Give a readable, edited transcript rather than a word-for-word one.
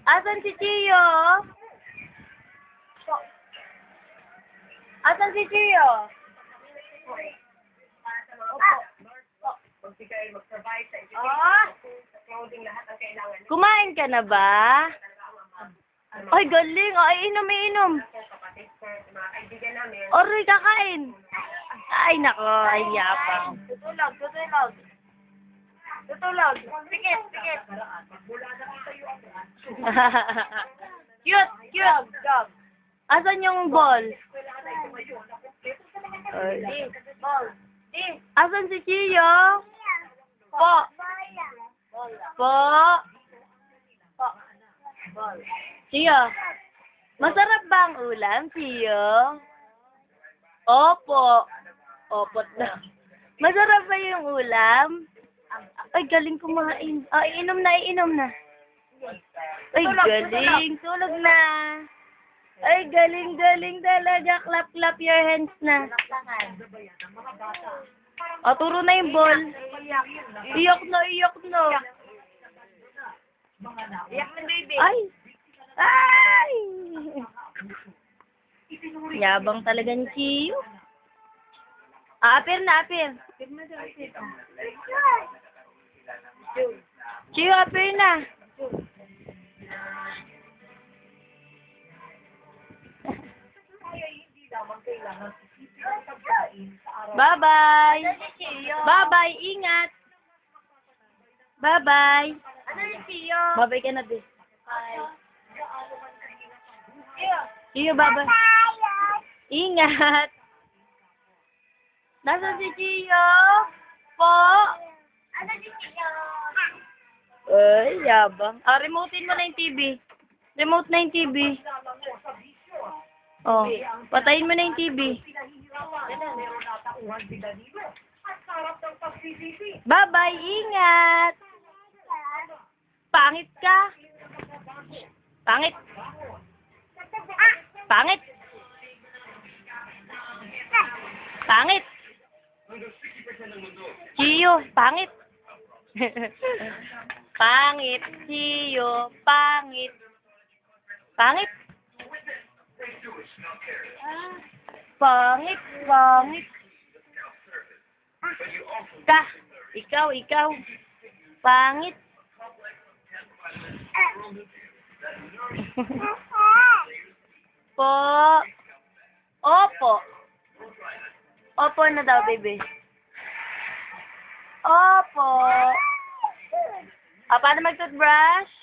Asan si Chio? Asan si Chio? Kumain ka na ba? Ay, galing. Ay, inom. Oray, kakain. Ay, nako. Ay, yapang. Tutulog. Pikit. Cute. Asan yung ball? Asan si Chio? Po. Chio, masarap ba ang ulam, Chio? Opo. Opot na. Masarap ba yung ulam? Ay, galing kumain. Ay, inom na. Ay, galing. Tulog na. Ay, galing talaga. Clap your hands na. O, turo na yung ball. Iyak na. Iyak na, baby. Ay! Yabang talaga ni Chio. Apir na. Chio, apir na. Bye-bye. Bye-bye. Ingat. Bye-bye. Ano yung Chio? Bye-bye ka na, be. Chio, bye-bye. Ingat. Nasaan si Chio? Po? Ano yung Chio? Ay, yabang. Remotein mo na yung TV. Remote na yung TV. Oh, patayin mo na yung TV. Bye-bye, ingat. Pangit ka. Pangit. Chio, pangit. Pangit, Chio, pangit. Pangit. Ikaw. Pangit. Po. Opo. Opo na daw, baby. Opo. Paano mag-toothbrush?